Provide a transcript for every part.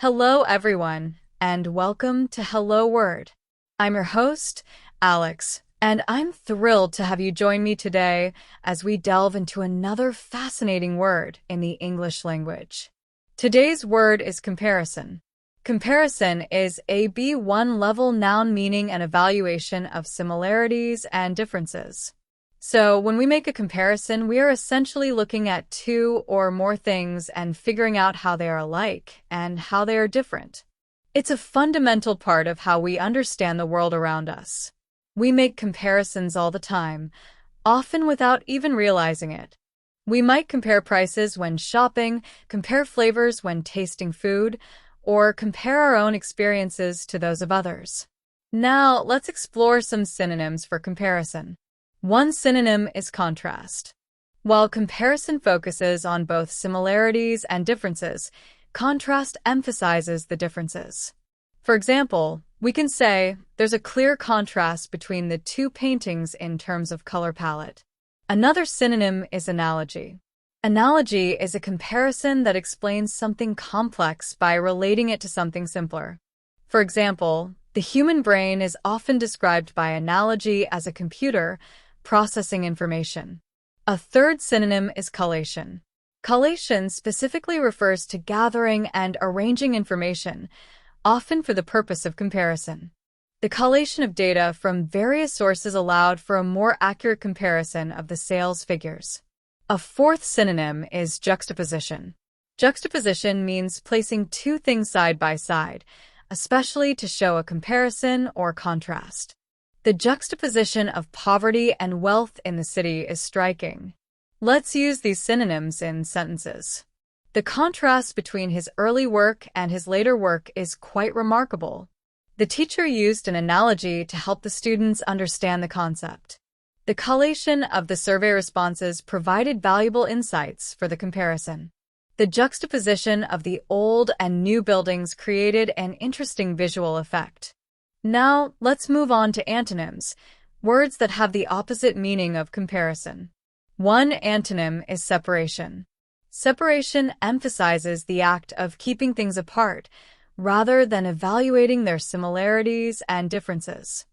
Hello, everyone, and welcome to Hello Word. I'm your host, Alex, and I'm thrilled to have you join me today as we delve into another fascinating word in the English language. Today's word is comparison. Comparison is a B1 level noun meaning an evaluation of similarities and differences. So when we make a comparison, we are essentially looking at two or more things and figuring out how they are alike and how they are different. It's a fundamental part of how we understand the world around us. We make comparisons all the time, often without even realizing it. We might compare prices when shopping, compare flavors when tasting food, or compare our own experiences to those of others. Now, let's explore some synonyms for comparison. One synonym is contrast. While comparison focuses on both similarities and differences, contrast emphasizes the differences. For example, we can say there's a clear contrast between the two paintings in terms of color palette. Another synonym is analogy. Analogy is a comparison that explains something complex by relating it to something simpler. For example, the human brain is often described by analogy as a computer processing information. A third synonym is collation. Collation specifically refers to gathering and arranging information, often for the purpose of comparison. The collation of data from various sources allowed for a more accurate comparison of the sales figures. A fourth synonym is juxtaposition. Juxtaposition means placing two things side by side, especially to show a comparison or contrast. The juxtaposition of poverty and wealth in the city is striking. Let's use these synonyms in sentences. The contrast between his early work and his later work is quite remarkable. The teacher used an analogy to help the students understand the concept. The collation of the survey responses provided valuable insights for the comparison. The juxtaposition of the old and new buildings created an interesting visual effect. Now, let's move on to antonyms, words that have the opposite meaning of comparison. One antonym is separation. Separation emphasizes the act of keeping things apart, rather than evaluating their similarities and differences.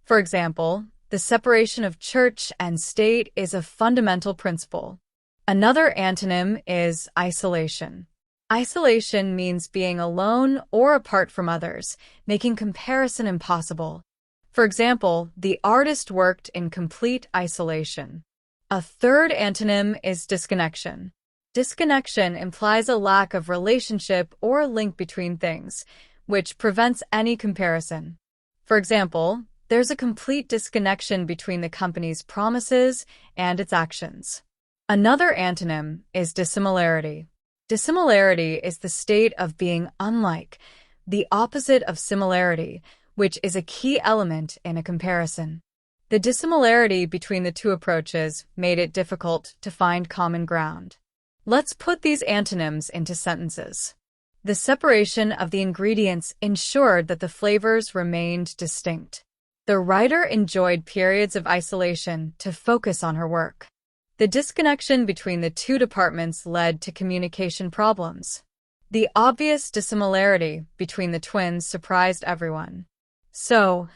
For example, the separation of church and state is a fundamental principle. Another antonym is isolation. Isolation means being alone or apart from others, making comparison impossible. For example, the artist worked in complete isolation. A third antonym is disconnection. Disconnection implies a lack of relationship or link between things, which prevents any comparison. For example, there's a complete disconnection between the company's promises and its actions. Another antonym is dissimilarity. Dissimilarity is the state of being unlike, the opposite of similarity, which is a key element in a comparison. The dissimilarity between the two approaches made it difficult to find common ground. Let's put these antonyms into sentences. The separation of the ingredients ensured that the flavors remained distinct. The writer enjoyed periods of isolation to focus on her work. The disconnection between the two departments led to communication problems. The obvious dissimilarity between the twins surprised everyone. So,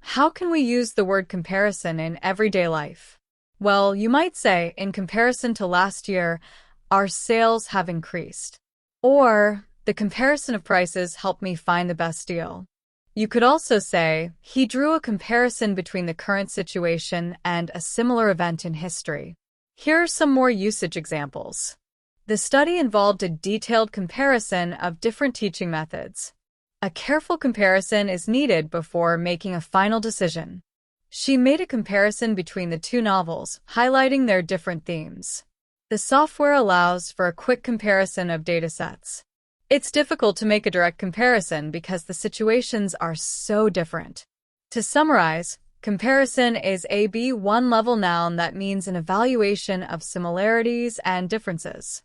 how can we use the word comparison in everyday life? Well, you might say, in comparison to last year, our sales have increased. Or, the comparison of prices helped me find the best deal. You could also say, he drew a comparison between the current situation and a similar event in history. Here are some more usage examples. The study involved a detailed comparison of different teaching methods. A careful comparison is needed before making a final decision. She made a comparison between the two novels, highlighting their different themes. The software allows for a quick comparison of datasets. It's difficult to make a direct comparison because the situations are so different. To summarize, comparison is a B1 level noun that means an evaluation of similarities and differences.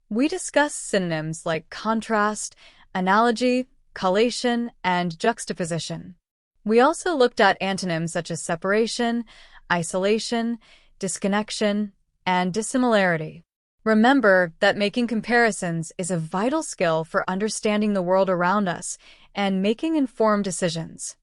We discussed synonyms like contrast, analogy, collation, and juxtaposition. We also looked at antonyms such as separation, isolation, disconnection, and dissimilarity. Remember that making comparisons is a vital skill for understanding the world around us and making informed decisions.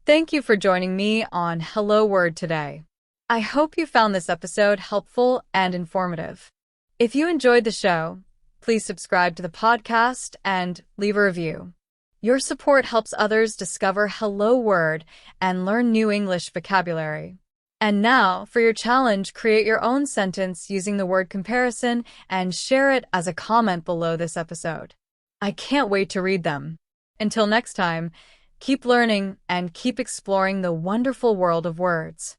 Thank you for joining me on Hello Word today. I hope you found this episode helpful and informative. If you enjoyed the show, please subscribe to the podcast and leave a review. Your support helps others discover Hello Word and learn new English vocabulary. And now, for your challenge, create your own sentence using the word comparison and share it as a comment below this episode. I can't wait to read them. Until next time, keep learning and keep exploring the wonderful world of words.